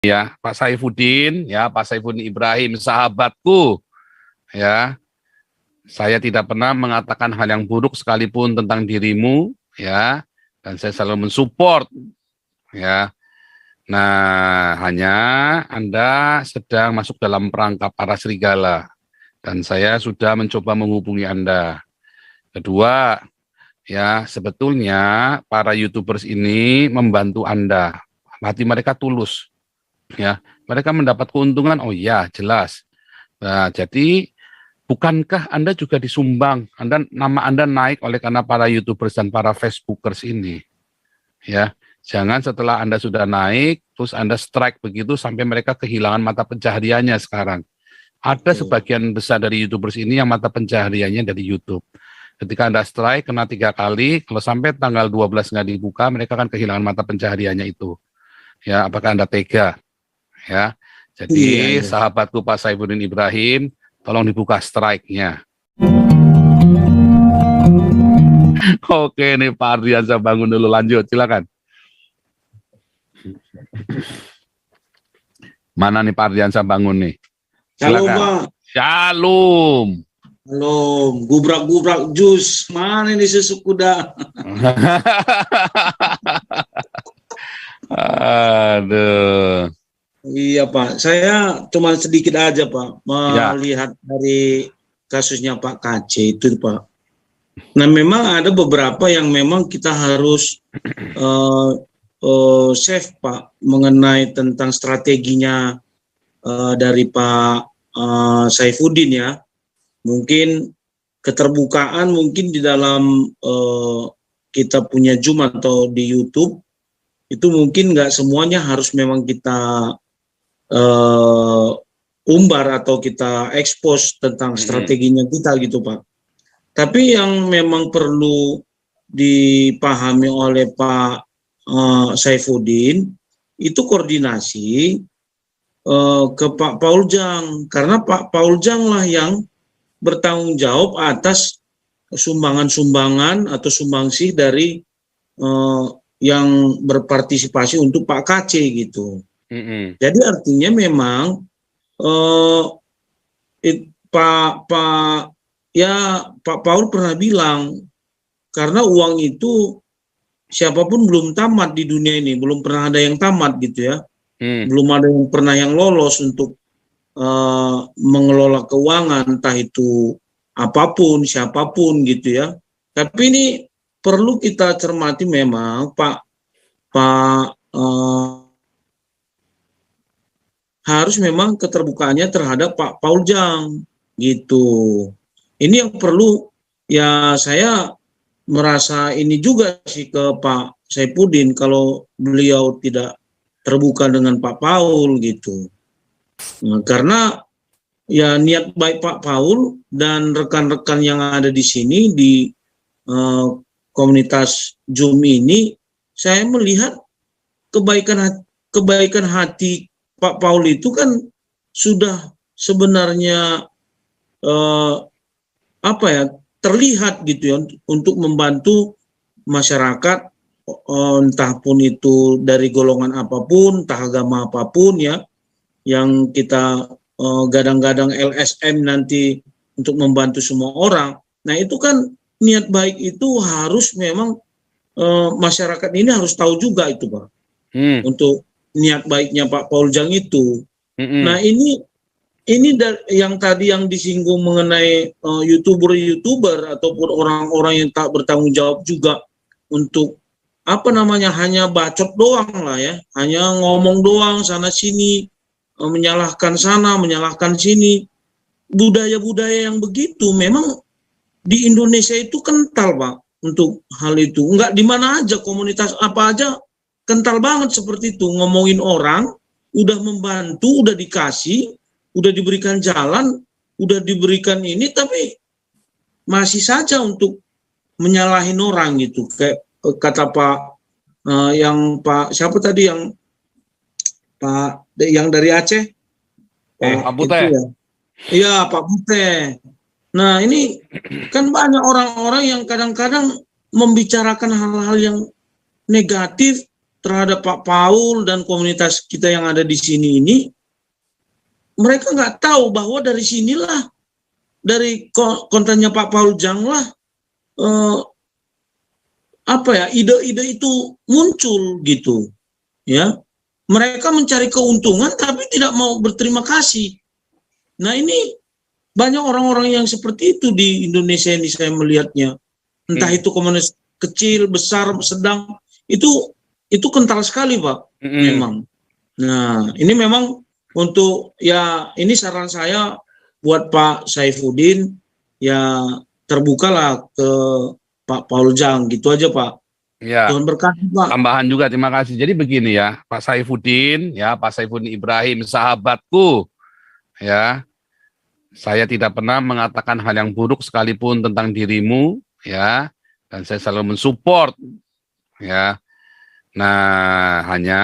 ya, Pak Saifuddin, ya, Pak Saifuddin Ibrahim, sahabatku, ya. Saya tidak pernah mengatakan hal yang buruk sekalipun tentang dirimu, ya, dan saya selalu mensupport, ya. Nah, hanya Anda sedang masuk dalam perangkap para serigala, dan saya sudah mencoba menghubungi Anda. Kedua, ya, sebetulnya para YouTubers ini membantu Anda. Hati mereka tulus, ya. Mereka mendapat keuntungan, oh ya, jelas. Nah, jadi bukankah Anda juga disumbang? Nama Anda naik oleh karena para YouTubers dan para Facebookers ini, ya. Jangan setelah Anda sudah naik, terus Anda strike begitu sampai mereka kehilangan mata pencahariannya sekarang. Ada sebagian besar dari YouTubers ini yang mata pencahariannya dari YouTube. Ketika Anda strike, kena 3 kali, kalau sampai tanggal 12 nggak dibuka, mereka akan kehilangan mata pencahariannya itu. Ya, apakah Anda tega? Ya, jadi sahabatku Pak Saifuddin Ibrahim, tolong dibuka strike-nya. Oke nih Pak Ardiansyah bangun dulu, lanjut, silakan. Mana nih Pak Ardiansyah bangun nih? Shalom Pak. Shalom. Shalom. Gubrak-gubrak jus. Mana ini susu kuda? Aduh. Iya Pak. Saya cuma sedikit aja Pak melihat dari kasusnya Pak KC itu Pak. Nah memang ada beberapa yang memang kita harus save Pak mengenai tentang strateginya dari Pak Saifuddin ya. Mungkin keterbukaan mungkin di dalam kita punya Zoom atau di YouTube itu mungkin nggak semuanya harus memang kita umbar atau kita expose tentang strateginya kita gitu Pak. Tapi yang memang perlu dipahami oleh Pak Saifuddin itu koordinasi ke Pak Paul Jang, karena Pak Paul Jang lah yang bertanggung jawab atas sumbangan-sumbangan atau sumbangsih dari yang berpartisipasi untuk Pak KC gitu. Jadi artinya memang Pak Paul pernah bilang karena uang itu siapapun belum tamat di dunia ini, belum pernah ada yang tamat gitu ya. Belum ada yang pernah yang lolos untuk mengelola keuangan, entah itu apapun, siapapun gitu ya. Tapi ini perlu kita cermati memang Pak harus memang keterbukaannya terhadap Pak Paul Jang gitu. Ini yang perlu ya saya merasa ini juga sih ke Pak Saifuddin kalau beliau tidak terbuka dengan Pak Paul gitu. Nah, karena ya niat baik Pak Paul dan rekan-rekan yang ada di sini di komunitas Zoom ini, saya melihat kebaikan hati Pak Paul itu kan sudah sebenarnya terlihat gitu ya untuk membantu masyarakat, entah pun itu dari golongan apapun, entah agama apapun ya, yang kita gadang-gadang LSM nanti untuk membantu semua orang. Nah itu kan niat baik itu harus memang masyarakat ini harus tahu juga itu Pak, untuk niat baiknya Pak Paul Jang itu. Nah ini yang tadi yang disinggung mengenai YouTuber ataupun orang-orang yang tak bertanggung jawab juga untuk hanya bacot doang lah ya, hanya ngomong doang sana sini, menyalahkan sana, menyalahkan sini. Budaya-budaya yang begitu memang di Indonesia itu kental Pak untuk hal itu. Enggak di mana aja, komunitas apa aja kental banget seperti itu, ngomongin orang, udah membantu, udah dikasih, udah diberikan jalan, udah diberikan ini, tapi masih saja untuk menyalahin orang gitu. Kayak kata Pak yang Pak siapa tadi yang Pak yang dari Aceh, Pak Bute. Ya. Iya Pak Bute. Nah ini kan banyak orang-orang yang kadang-kadang membicarakan hal-hal yang negatif terhadap Pak Paul dan komunitas kita yang ada di sini ini, mereka nggak tahu bahwa dari sinilah, dari kontennya Pak Paul Jang lah, ide-ide itu muncul gitu, ya. Mereka mencari keuntungan tapi tidak mau berterima kasih. Nah ini banyak orang-orang yang seperti itu di Indonesia ini saya melihatnya. Entah itu komunitas kecil, besar, sedang, itu kental sekali Pak, memang. Nah ini memang untuk, ya ini saran saya buat Pak Saifuddin, ya terbukalah ke Pak Paul Jang, gitu aja Pak. Ya. Tuhan berkati Pak. Tambahan juga, terima kasih. Jadi begini ya, Pak Saifuddin, ya Pak Saifuddin Ibrahim, sahabatku, ya. Saya tidak pernah mengatakan hal yang buruk sekalipun tentang dirimu, ya, dan saya selalu mensupport, ya. Nah, hanya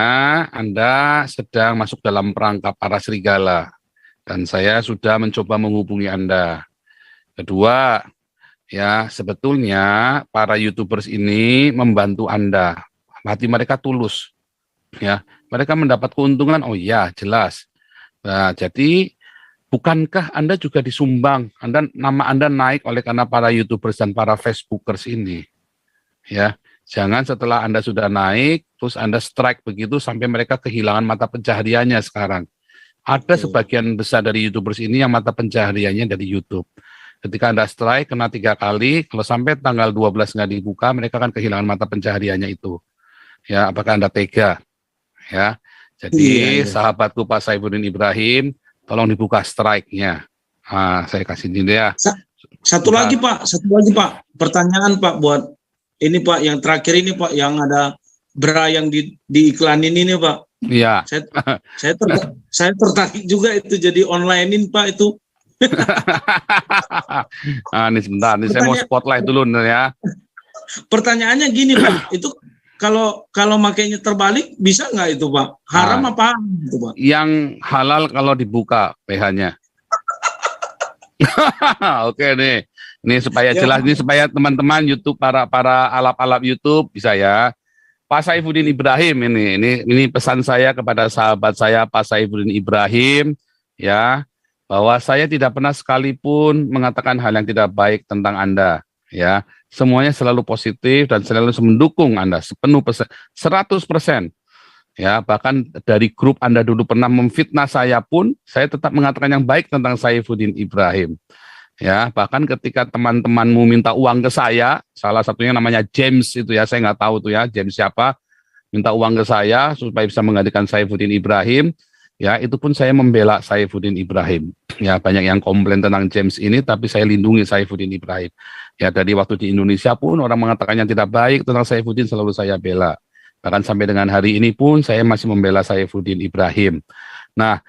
Anda sedang masuk dalam perangkap para serigala, dan saya sudah mencoba menghubungi Anda. Kedua, ya sebetulnya para YouTubers ini membantu Anda, hati mereka tulus, ya, mereka mendapat keuntungan, oh ya jelas. Nah, jadi bukankah Anda juga disumbang, nama Anda naik oleh karena para YouTubers dan para Facebookers ini, ya. Jangan setelah Anda sudah naik, terus Anda strike begitu sampai mereka kehilangan mata pencahariannya sekarang. Ada sebagian besar dari YouTubers ini yang mata pencahariannya dari YouTube. Ketika Anda strike, kena 3 kali, kalau sampai tanggal 12 nggak dibuka, mereka akan kehilangan mata pencahariannya itu. Ya, apakah Anda tega? Ya, jadi sahabatku Pak Saifuddin Ibrahim, tolong dibuka strike-nya. Saya kasih ini ya. Satu lagi Pak, pertanyaan Pak buat ini Pak, yang terakhir ini Pak, yang ada bra yang diiklanin ini Pak. Iya. Saya tertarik juga itu jadi onlinein Pak itu. Ini sebentar, ini saya mau spotlight dulu ya. Pertanyaannya gini Pak, itu kalau makainya terbalik bisa nggak itu Pak? Haram apa itu Pak? Yang halal kalau dibuka PH-nya. Oke nih. Ini supaya jelas, ini supaya teman-teman YouTube, para alap-alap YouTube bisa ya. Pak Saifuddin Ibrahim ini pesan saya kepada sahabat saya Pak Saifuddin Ibrahim, ya, bahwa saya tidak pernah sekalipun mengatakan hal yang tidak baik tentang Anda, ya. Semuanya selalu positif dan selalu mendukung Anda sepenuh 100%. Ya, bahkan dari grup Anda dulu pernah memfitnah saya pun, saya tetap mengatakan yang baik tentang Saifuddin Ibrahim. Ya, bahkan ketika teman-temanmu minta uang ke saya, salah satunya namanya James itu ya, saya nggak tahu tuh ya, James siapa, minta uang ke saya supaya bisa menggantikan Saifuddin Ibrahim, ya itu pun saya membela Saifuddin Ibrahim. Ya, banyak yang komplain tentang James ini, tapi saya lindungi Saifuddin Ibrahim. Ya, dari waktu di Indonesia pun orang mengatakan yang tidak baik tentang Saifuddin selalu saya bela. Bahkan sampai dengan hari ini pun saya masih membela Saifuddin Ibrahim. Nah,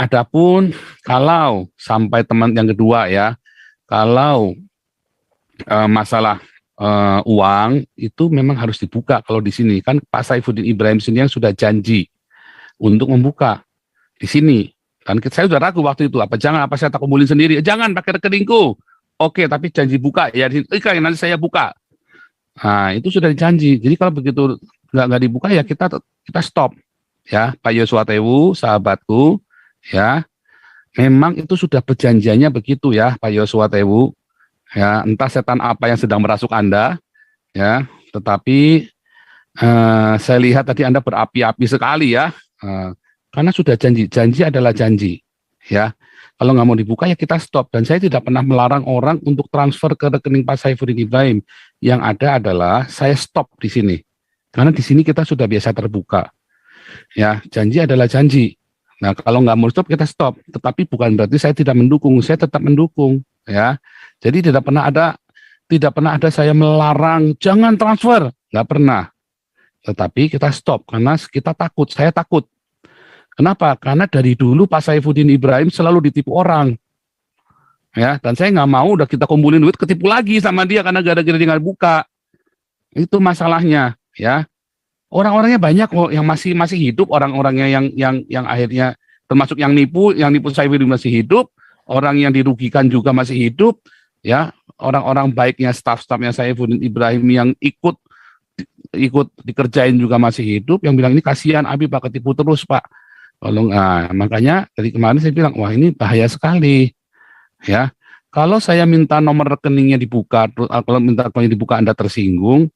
adapun kalau sampai teman yang kedua ya, kalau masalah uang itu memang harus dibuka. Kalau di sini kan Pak Saifuddin Ibrahim sendiri yang sudah janji untuk membuka di sini. Kan saya sudah ragu waktu itu, apa saya tak kumpulin sendiri? Jangan pakai rekeningku. Oke, tapi janji buka ya. Nanti saya buka. Nah, itu sudah dijanji. Jadi kalau begitu nggak dibuka ya kita stop. Ya, Pak Yosua Tewu, sahabatku, ya. Memang itu sudah perjanjiannya begitu ya, Pak Yosua Tewu. Ya, entah setan apa yang sedang merasuk Anda, ya. Tetapi saya lihat tadi Anda berapi-api sekali ya, karena sudah janji adalah janji, ya. Kalau nggak mau dibuka ya kita stop. Dan saya tidak pernah melarang orang untuk transfer ke rekening Pak Saifuddin Ibrahim. Yang ada adalah saya stop di sini, karena di sini kita sudah biasa terbuka. Ya, janji adalah janji. Nah, kalau nggak mau stop, kita stop. Tetapi bukan berarti saya tidak mendukung. Saya tetap mendukung, ya. Jadi tidak pernah ada saya melarang jangan transfer, nggak pernah. Tetapi kita stop karena kita takut. Saya takut. Kenapa? Karena dari dulu Pak Saifuddin Ibrahim selalu ditipu orang, ya. Dan saya nggak mau udah kita kumpulin duit ketipu lagi sama dia karena gara-gara dia nggak buka. Itu masalahnya, ya. Orang-orangnya banyak kok yang masih hidup, orang-orangnya yang akhirnya termasuk yang nipu Saifuddin masih hidup, orang yang dirugikan juga masih hidup, ya. Orang-orang baiknya, staf-stafnya Saifuddin Ibrahim yang ikut ikut dikerjain juga masih hidup, yang bilang ini kasihan Abi Pak, ketipu terus Pak. Makanya dari kemarin saya bilang, wah ini bahaya sekali, ya. Kalau saya minta nomor rekeningnya dibuka, kalau minta rekeningnya dibuka Anda tersinggung,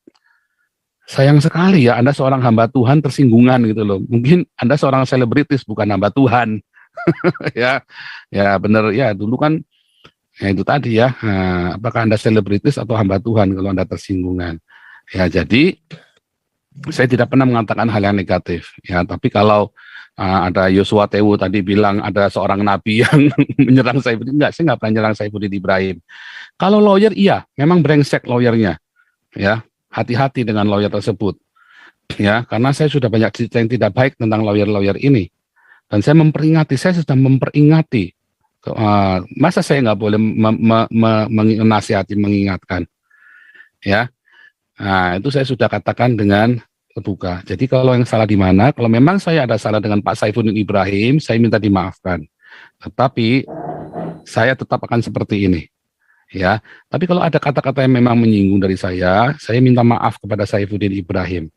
sayang sekali ya, Anda seorang hamba Tuhan tersinggungan gitu loh. Mungkin Anda seorang selebritis bukan hamba Tuhan. Ya, ya benar ya. Dulu kan ya itu tadi ya. Apakah Anda selebritis atau hamba Tuhan kalau Anda tersinggungan? Ya, jadi saya tidak pernah mengatakan hal yang negatif. Ya, tapi kalau ada Yosua Tewu tadi bilang ada seorang nabi yang menyerang Saifuddin, enggak, saya nggak pernah menyerang Saifuddin Ibrahim. Kalau lawyer, iya, memang brengsek lawyernya. Ya, hati-hati dengan lawyer tersebut. Ya, karena saya sudah banyak cerita yang tidak baik tentang lawyer-lawyer ini. Dan saya memperingati, saya sudah memperingati. Masa saya nggak boleh menasihati, mengingatkan. Ya, nah itu saya sudah katakan dengan terbuka. Jadi kalau yang salah di mana, kalau memang saya ada salah dengan Pak Saifuddin Ibrahim, saya minta dimaafkan. Tetapi saya tetap akan seperti ini. Ya, tapi kalau ada kata-kata yang memang menyinggung dari saya minta maaf kepada Saifuddin Ibrahim.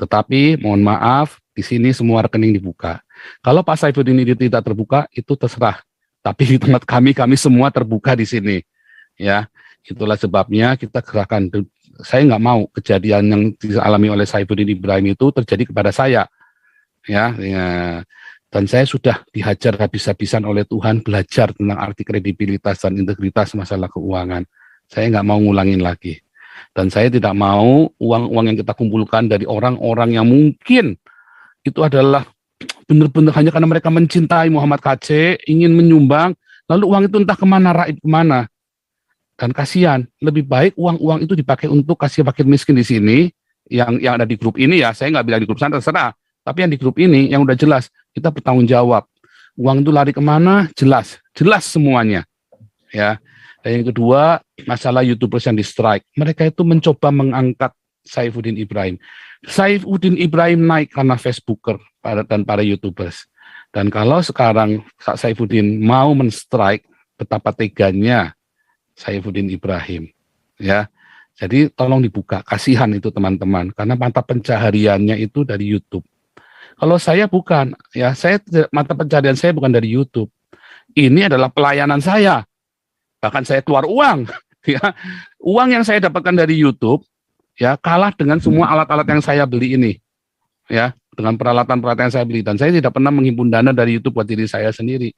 Tetapi mohon maaf, di sini semua rekening dibuka. Kalau Pak Saifuddin ini tidak terbuka, itu terserah. Tapi di tempat kami semua terbuka di sini. Ya, itulah sebabnya kita gerakan. Saya nggak mau kejadian yang dialami oleh Saifuddin Ibrahim itu terjadi kepada saya. Ya. Dan saya sudah dihajar habis-habisan oleh Tuhan belajar tentang arti kredibilitas dan integritas masalah keuangan. Saya nggak mau ngulangin lagi. Dan saya tidak mau uang-uang yang kita kumpulkan dari orang-orang yang mungkin itu adalah benar-benar hanya karena mereka mencintai Muhammad KC, ingin menyumbang, lalu uang itu entah kemana, raib kemana. Dan kasihan, lebih baik uang-uang itu dipakai untuk kasih fakir miskin di sini, yang ada di grup ini ya, saya nggak bilang di grup sana, terserah. Tapi yang di grup ini, yang udah jelas, kita bertanggung jawab. Uang itu lari kemana, jelas semuanya. Ya. Dan yang kedua, masalah YouTubers yang di strike. Mereka itu mencoba mengangkat Saifuddin Ibrahim. Saifuddin Ibrahim naik karena Facebooker dan para YouTubers. Dan kalau sekarang Saifuddin mau men-strike, betapa teganya Saifuddin Ibrahim, ya. Jadi tolong dibuka, kasihan itu teman-teman, karena mata pencahariannya itu dari YouTube. Kalau saya bukan, ya mata pencaharian saya bukan dari YouTube. Ini adalah pelayanan saya, bahkan saya keluar uang, ya. Uang yang saya dapatkan dari YouTube, ya kalah dengan semua alat-alat yang saya beli ini, ya, dengan peralatan-peralatan yang saya beli. Dan saya tidak pernah menghimpun dana dari YouTube buat diri saya sendiri.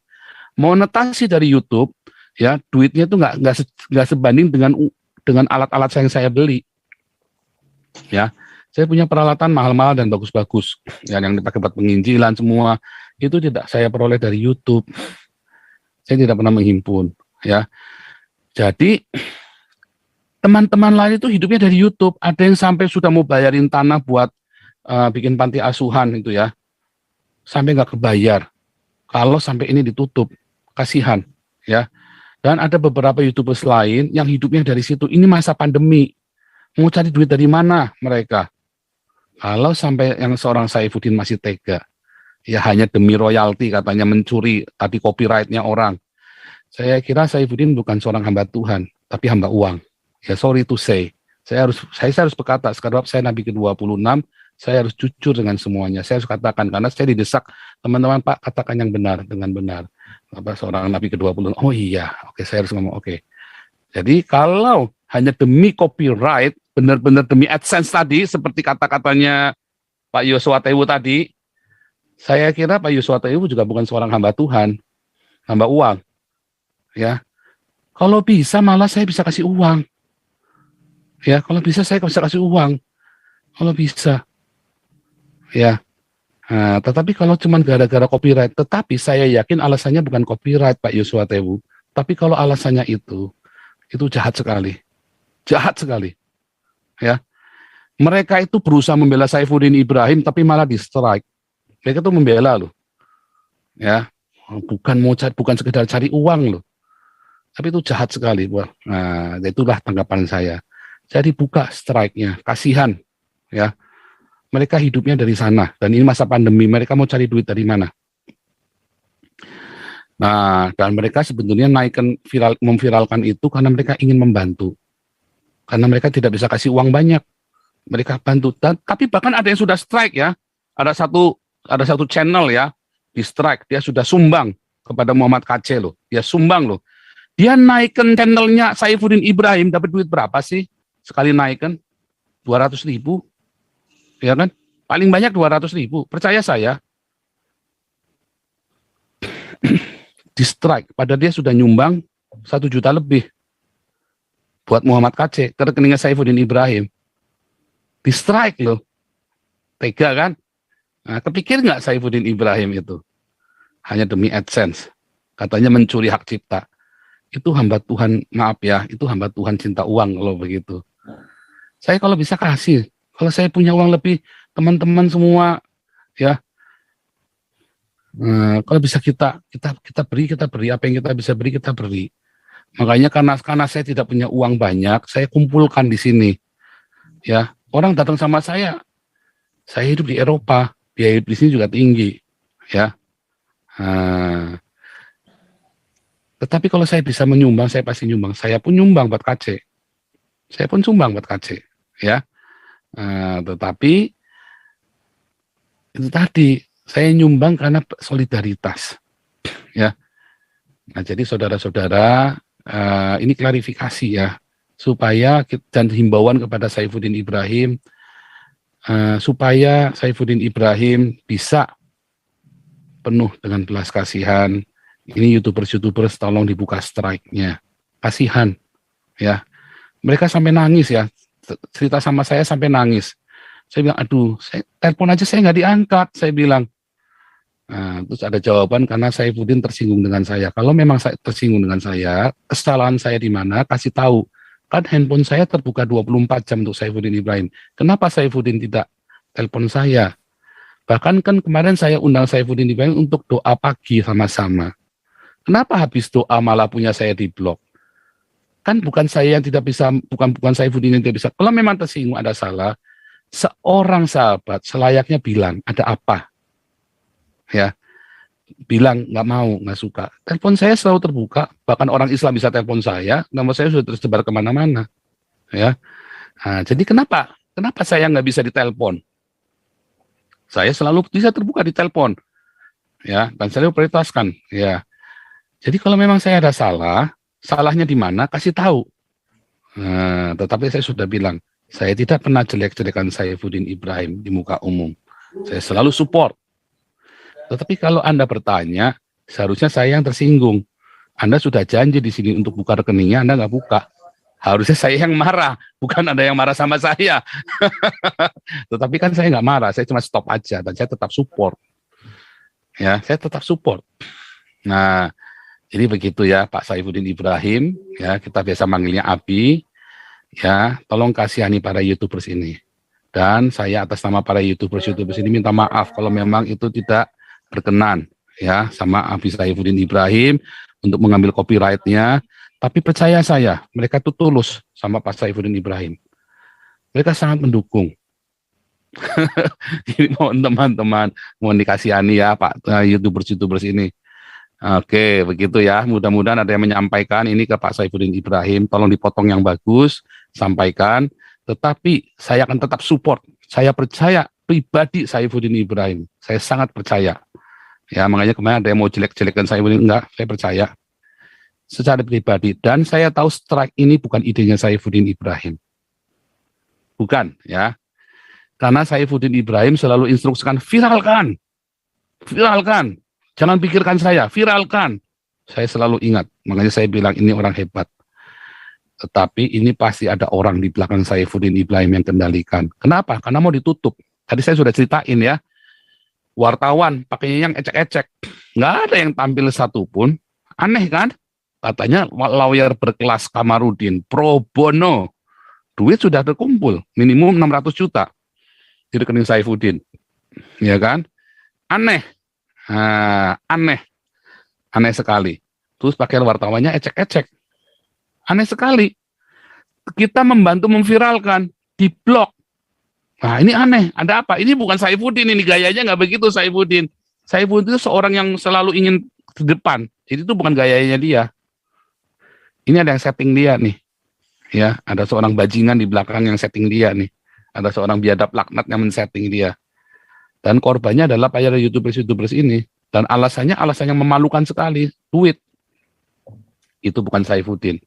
Monetasi dari YouTube, ya duitnya itu nggak sebanding dengan alat-alat yang saya beli. Ya, saya punya peralatan mahal-mahal dan bagus-bagus, ya, yang dipakai buat penginjilan semua itu tidak saya peroleh dari YouTube. Saya tidak pernah menghimpun, ya. Jadi teman-teman lain itu hidupnya dari YouTube. Ada yang sampai sudah mau bayarin tanah buat bikin panti asuhan itu ya, sampai nggak kebayar. Kalau sampai ini ditutup, kasihan, ya. Dan ada beberapa YouTubers lain yang hidupnya dari situ. Ini masa pandemi. Mau cari duit dari mana mereka? Kalau sampai yang seorang Saifuddin masih tega, ya hanya demi royalti katanya mencuri tadi copyrightnya orang. Saya kira Saifuddin bukan seorang hamba Tuhan, tapi hamba uang. Ya sorry to say. Saya harus berkata, sekarang saya Nabi ke-26, saya harus jujur dengan semuanya. Saya harus katakan, karena saya didesak, teman-teman Pak, katakan yang benar, dengan benar. Apa seorang Nabi ke-20, oh iya, oke, saya harus ngomong oke. Jadi kalau hanya demi copyright, benar-benar demi AdSense tadi, seperti kata-katanya Pak Yosua Tewu tadi, saya kira Pak Yosua Tewu juga bukan seorang hamba Tuhan, hamba uang. Ya, kalau bisa malah saya bisa kasih uang. Ya, kalau bisa saya bisa kasih uang. Kalau bisa. Ya. Nah, tetapi kalau cuma gara-gara copyright, tetapi saya yakin alasannya bukan copyright Pak Yosua Tewu, tapi kalau alasannya itu jahat sekali. Jahat sekali. Ya. Mereka itu berusaha membela Saifuddin Ibrahim tapi malah di-strike. Mereka itu membela loh. Ya. Bukan sekedar cari uang loh. Tapi itu jahat sekali. Nah, itulah tanggapan saya. Jadi buka strike-nya, kasihan. Ya. Mereka hidupnya dari sana, dan ini masa pandemi, mereka mau cari duit dari mana? Nah, dan mereka sebetulnya memviralkan itu karena mereka ingin membantu. Karena mereka tidak bisa kasih uang banyak. mereka bantu. Tapi bahkan ada yang sudah strike ya. Ada satu channel ya di strike, dia sudah sumbang kepada Muhammad KC loh. Dia sumbang loh. Dia naikkan channelnya Saifuddin Ibrahim, dapat duit berapa sih? Sekali naikkan 200.000, ya kan? Paling banyak 200.000. Percaya saya, di strike, padahal dia sudah nyumbang 1 juta lebih buat Muhammad KC ke rekeningnya Saifuddin Ibrahim. Di strike loh, tega kan? Nah, kepikir nggak Saifuddin Ibrahim itu hanya demi AdSense, katanya mencuri hak cipta. Itu hamba Tuhan, maaf ya, itu hamba Tuhan cinta uang kalau begitu. Saya kalau bisa kasih, kalau saya punya uang lebih, teman-teman semua ya, kalau bisa kita beri apa yang kita bisa beri, kita beri. Makanya karena saya tidak punya uang banyak, saya kumpulkan di sini. Ya, orang datang sama saya hidup di Eropa, biaya hidup di sini juga tinggi, ya. Tetapi kalau saya bisa menyumbang, saya pasti nyumbang. Saya pun nyumbang buat KC. Saya pun sumbang buat KC, ya. Tetapi itu tadi, saya nyumbang karena solidaritas, ya. Nah, jadi saudara-saudara, ini klarifikasi ya, supaya dan himbauan kepada Saifuddin Ibrahim, supaya Saifuddin Ibrahim bisa penuh dengan belas kasihan. Ini YouTubers tolong dibuka strike-nya. Kasihan, ya. Mereka sampai nangis ya, cerita sama saya sampai nangis. Saya bilang, aduh, telepon aja saya nggak diangkat, saya bilang. Nah, terus ada jawaban karena Saifuddin tersinggung dengan saya. Kalau memang saya tersinggung dengan saya, kesalahan saya di mana, kasih tahu. Kan handphone saya terbuka 24 jam untuk Saifuddin Ibrahim. Kenapa Saifuddin tidak telepon saya? Bahkan kan kemarin saya undang Saifuddin Ibrahim untuk doa pagi sama-sama. Kenapa habis doa malah punya saya di blok? Kan bukan saya yang tidak bisa, bukan Saifuddin yang tidak bisa. Kalau memang tersinggung ada salah, seorang sahabat selayaknya bilang, ada apa? Ya, bilang nggak mau, nggak suka. Telepon saya selalu terbuka, bahkan orang Islam bisa telepon saya, nomor saya sudah tersebar kemana-mana. Ya, nah, jadi kenapa saya nggak bisa ditelepon? Saya selalu bisa terbuka di telepon, ya, dan selalu prioritaskan, ya. Jadi kalau memang saya ada salah, salahnya di mana? Kasih tahu. Nah, tetapi saya sudah bilang, saya tidak pernah jelek-jelekan Saifuddin Ibrahim di muka umum. Saya selalu support. Tetapi kalau Anda bertanya, seharusnya saya yang tersinggung. Anda sudah janji di sini untuk buka rekeningnya, Anda nggak buka. Harusnya saya yang marah, bukan Anda yang marah sama saya. Tetapi kan saya nggak marah, saya cuma stop aja dan saya tetap support. Ya, saya tetap support. Nah, jadi begitu ya Pak Saifuddin Ibrahim, ya kita biasa manggilnya Abi. Ya, tolong kasihani para YouTubers ini. Dan saya atas nama para YouTubers ini minta maaf kalau memang itu tidak berkenan ya sama Abi Saifuddin Ibrahim untuk mengambil copyright-nya. Tapi percaya saya, mereka tuh tulus sama Pak Saifuddin Ibrahim. Mereka sangat mendukung. Jadi mohon teman-teman, mohon dikasihani ya Pak YouTubers ini. Oke, begitu ya. Mudah-mudahan ada yang menyampaikan ini ke Pak Saifuddin Ibrahim. Tolong dipotong yang bagus, sampaikan. Tetapi saya akan tetap support. Saya percaya pribadi Saifuddin Ibrahim. Saya sangat percaya. Ya, makanya kemarin ada yang mau jelek-jelekan Saifuddin. Enggak, saya percaya. Secara pribadi. Dan saya tahu strike ini bukan idenya Saifuddin Ibrahim. Bukan, ya. Karena Saifuddin Ibrahim selalu instruksikan, viralkan. Viralkan. Jangan pikirkan saya, viralkan. Saya selalu ingat. Makanya saya bilang ini orang hebat. Tetapi ini pasti ada orang di belakang Saifuddin Ibrahim yang kendalikan. Kenapa? Karena mau ditutup. Tadi saya sudah ceritain ya. Wartawan pakainya yang ecek-ecek. Nggak ada yang tampil satupun. Aneh kan? Katanya lawyer berkelas Kamarudin, pro bono. Duit sudah terkumpul, minimum 600 juta di rekening Saifuddin. Ya kan? Aneh. Aneh. Aneh sekali. Terus pakai wartawannya ecek-ecek. Aneh sekali. Kita membantu memviralkan, di blok. Nah ini aneh, ada apa? Ini bukan Saifuddin, ini gayanya nggak begitu Saifuddin. Saifuddin itu seorang yang selalu ingin ke depan. Jadi itu bukan gayanya dia. Ini ada yang setting dia nih. Ya, ada seorang bajingan di belakang yang setting dia nih. Ada seorang biadab laknat yang men-setting dia. Dan korbannya adalah para YouTubers ini. Dan alasannya alasan yang memalukan sekali, duit. Itu bukan Saifuddin.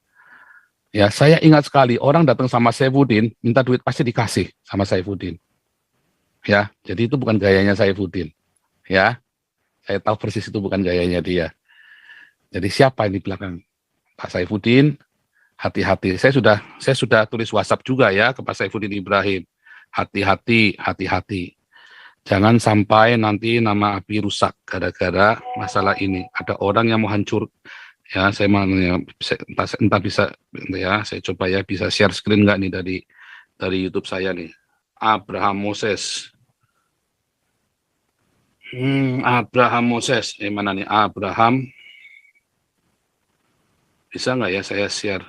Ya, saya ingat sekali orang datang sama Saifuddin, minta duit pasti dikasih sama Saifuddin. Ya, jadi itu bukan gayanya Saifuddin. Ya, saya tahu persis itu bukan gayanya dia. Jadi siapa yang di belakang Pak Saifuddin? Hati-hati. Saya sudah tulis WhatsApp juga ya ke Pak Saifuddin Ibrahim. Hati-hati, hati-hati. Jangan sampai nanti nama ABI rusak gara-gara masalah ini. Ada orang yang mau hancur. Ya, saya mau ya, entah bisa ya, saya coba ya bisa share screen nggak nih dari YouTube saya nih. Abraham Moses. Abraham Moses. Mana nih Abraham? Bisa nggak ya saya share?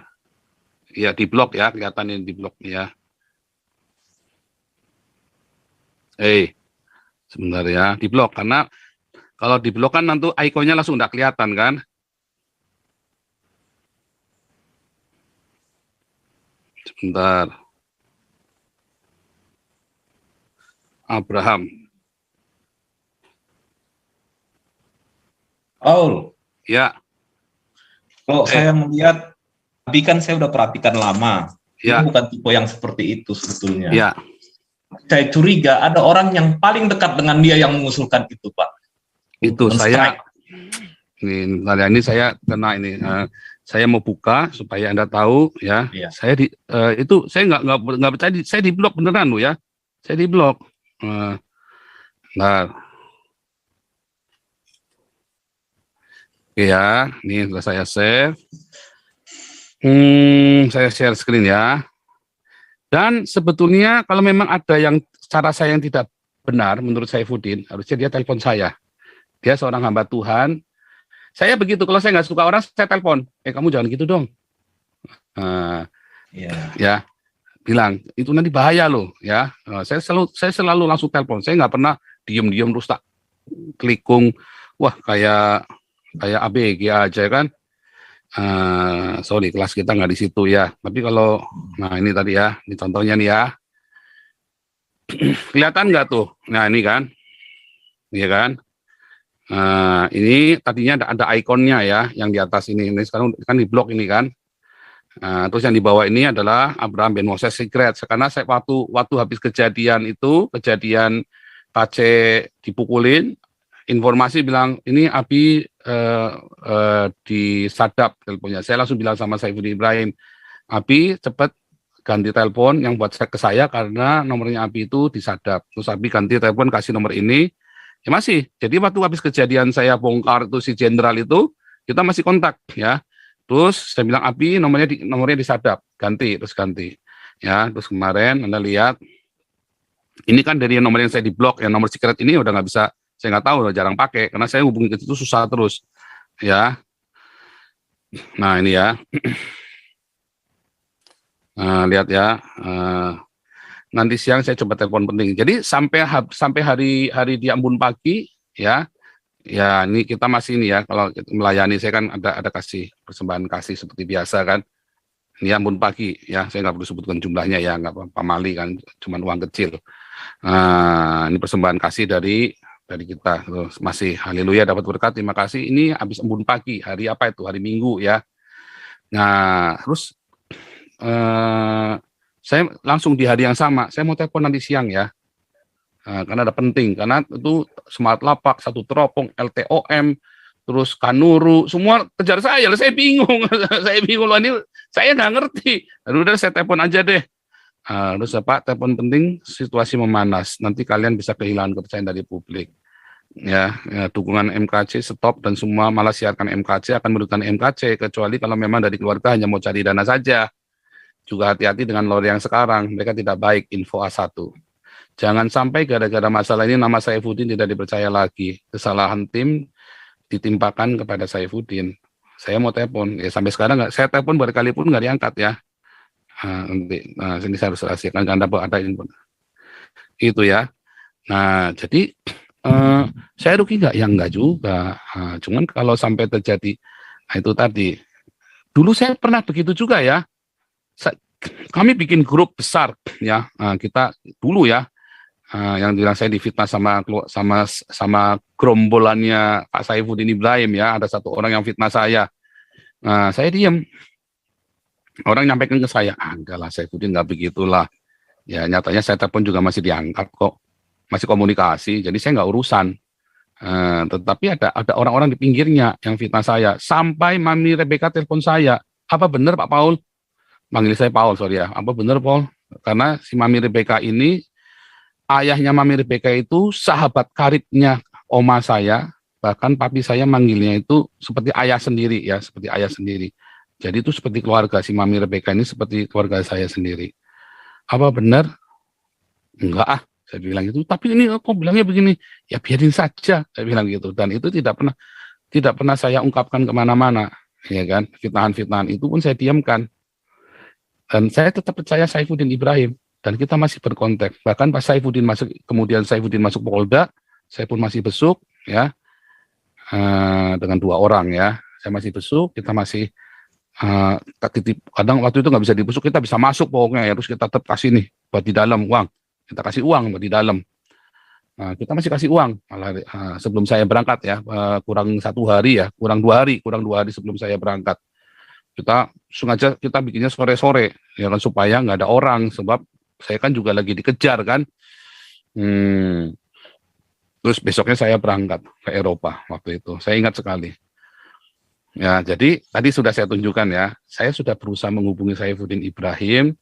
Ya di blog ya, kelihatan ini di blog ya. Sebentar ya, di blog, karena kalau di blog kan nanti ikonnya langsung udah kelihatan kan. Sebentar. Abraham. Oh, Ya, kalau saya melihat, tapi kan saya udah perhatikan lama. ya, Itu bukan tipe yang seperti itu sebetulnya. ya. Saya curiga ada orang yang paling dekat dengan dia yang mengusulkan itu, Pak. Itu saya, Men-strike. ini saya kena ini. Saya mau buka supaya Anda tahu ya. Iya. Saya itu saya nggak percaya, saya di blog beneran loh ya. Saya di blog. Nah, oke ya, ini sudah saya save. Saya share screen ya. Dan sebetulnya kalau memang ada yang cara saya yang tidak benar menurut Saifuddin, harusnya dia telepon saya. Dia seorang hamba Tuhan. Saya begitu, kalau saya nggak suka orang, saya telepon. Kamu jangan gitu dong. Ya, bilang itu nanti bahaya loh ya. Saya selalu langsung telepon. Saya nggak pernah diem terus tak klikung. Wah kayak ABG aja kan. Sorry, kelas kita nggak di situ ya. Tapi kalau, nah ini tadi ya, ini contohnya nih ya. Kelihatan nggak tuh? Nah ini kan, iya kan. Ini tadinya ada ikonnya ya, yang di atas ini. Ini sekarang kan di blok ini kan. Terus yang di bawah ini adalah Abraham bin Moses Secret. Karena saya waktu habis kejadian KC dipukulin, informasi bilang ini Abi disadap teleponnya. Saya langsung bilang sama Saifuddin Ibrahim, Abi cepat ganti telepon yang buat ke saya karena nomornya Abi itu disadap. Terus Abi ganti telepon kasih nomor ini. Ya masih. Jadi waktu habis kejadian saya bongkar itu si jenderal itu, kita masih kontak ya. Terus saya bilang Abi nomornya disadap, ganti. Ya, terus kemarin Anda lihat ini kan dari nomor yang saya di blok, yang nomor secret ini udah nggak bisa, saya nggak tahu, udah jarang pakai karena saya hubungi ke situ susah terus. Ya. Nah, ini ya. Lihat ya. Nanti siang saya coba telepon penting. Jadi sampai hari di Ambon pagi ya ini kita masih ini ya, kalau melayani saya kan ada kasih persembahan kasih seperti biasa kan. Ini Ambon pagi ya, saya nggak perlu sebutkan jumlahnya ya, nggak pamali kan, cuman uang kecil. Ini persembahan kasih dari kita. Terus masih haleluya dapat berkat, terima kasih. Ini habis Ambon pagi, hari apa itu? Hari Minggu ya. Nah, terus saya langsung di hari yang sama, saya mau telepon nanti siang ya, karena ada penting, karena itu Smart Lapak, satu teropong, LTOM, terus Kanuru, semua kejar saya bingung, loh, ini saya nggak ngerti, udah saya telepon aja deh, terus Pak, telepon penting, situasi memanas, nanti kalian bisa kehilangan kepercayaan dari publik, ya dukungan MKC stop dan semua malah siarkan MKC, akan merugikan MKC, kecuali kalau memang dari keluarga hanya mau cari dana saja. Juga hati-hati dengan lawyer yang sekarang, mereka tidak baik, info A1. Jangan sampai gara-gara masalah ini nama Saifuddin tidak dipercaya lagi. Kesalahan tim ditimpakan kepada Saifuddin. Saya mau telepon, ya sampai sekarang nggak, saya telepon berkali pun nggak diangkat ya. Ini saya harus rahasiakan karena ada info. Itu ya. Nah, jadi saya rugi nggak? Ya nggak juga. Cuman kalau sampai terjadi, itu tadi. Dulu saya pernah begitu juga ya. kami bikin grup besar ya. Kita dulu ya, yang bilang saya difitnah sama gerombolannya Pak Saifuddin Ibrahim ya. Ada satu orang yang fitnah saya. Saya diam. Orang nyampaikan ke saya, enggak lah Saifuddin, enggak begitulah. Ya nyatanya saya telepon juga masih diangkat kok, masih komunikasi. Jadi saya nggak urusan. Tetapi ada orang-orang di pinggirnya yang fitnah saya. Sampai Mami Rebecca telepon saya, apa benar Pak Paul? Manggil saya Paul, sorry ya. Apa benar Paul? Karena si Mami Rebecca ini, ayahnya Mami Rebecca itu sahabat karibnya oma saya. Bahkan papi saya manggilnya itu seperti ayah sendiri ya, seperti ayah sendiri. Jadi itu seperti keluarga, si Mami Rebecca ini seperti keluarga saya sendiri. Apa benar? Enggak ah, saya bilang gitu. Tapi ini kok bilangnya begini? Ya biarin saja, saya bilang gitu. Dan itu tidak pernah saya ungkapkan kemana-mana, ya kan? Fitnahan-fitnahan itu pun saya diamkan. Dan saya tetap percaya Saifuddin Ibrahim. Dan kita masih berkontak. Bahkan pas Saifuddin masuk, kemudian Saifuddin masuk Polda, saya pun masih besuk, ya, dengan 2 orang ya. Saya masih besuk, kita masih kadang waktu itu nggak bisa dibusuk, kita bisa masuk pokoknya ya, terus kita tetap kasih nih buat di dalam uang, kita kasih uang buat di dalam. Kita masih kasih uang malah sebelum saya berangkat ya, kurang 1 hari ya, kurang 2 hari sebelum saya berangkat. Kita sengaja kita bikinnya sore-sore ya kan, supaya nggak ada orang, sebab saya kan juga lagi dikejar kan. Terus besoknya saya berangkat ke Eropa waktu itu, saya ingat sekali. Ya, jadi tadi sudah saya tunjukkan ya, saya sudah berusaha menghubungi Saifuddin Ibrahim.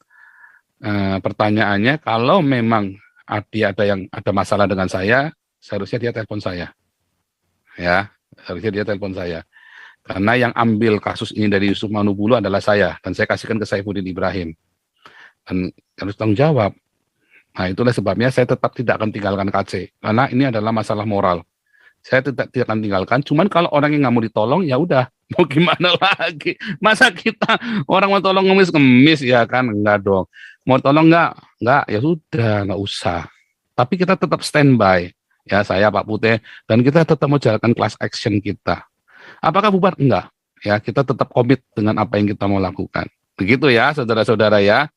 Pertanyaannya, kalau memang dia ada masalah dengan saya, seharusnya dia telepon saya. Ya, seharusnya dia telepon saya. Karena yang ambil kasus ini dari Yusuf Manubulu adalah saya, dan saya kasihkan ke Saifuddin Ibrahim. Dan harus tanggung jawab. Nah, itulah sebabnya saya tetap tidak akan tinggalkan KC, karena ini adalah masalah moral. Saya tidak akan tinggalkan. Cuman kalau orang yang nggak mau ditolong, ya udah, mau gimana lagi? Masa kita orang mau tolong ngemis ya kan? Enggak dong. Mau tolong enggak, ya sudah, enggak usah. Tapi kita tetap standby. Ya, saya Pak Putih, dan kita tetap mau jalankan class action kita. Apakah bubar? Enggak. Ya, kita tetap komit dengan apa yang kita mau lakukan. Begitu ya, saudara-saudara ya.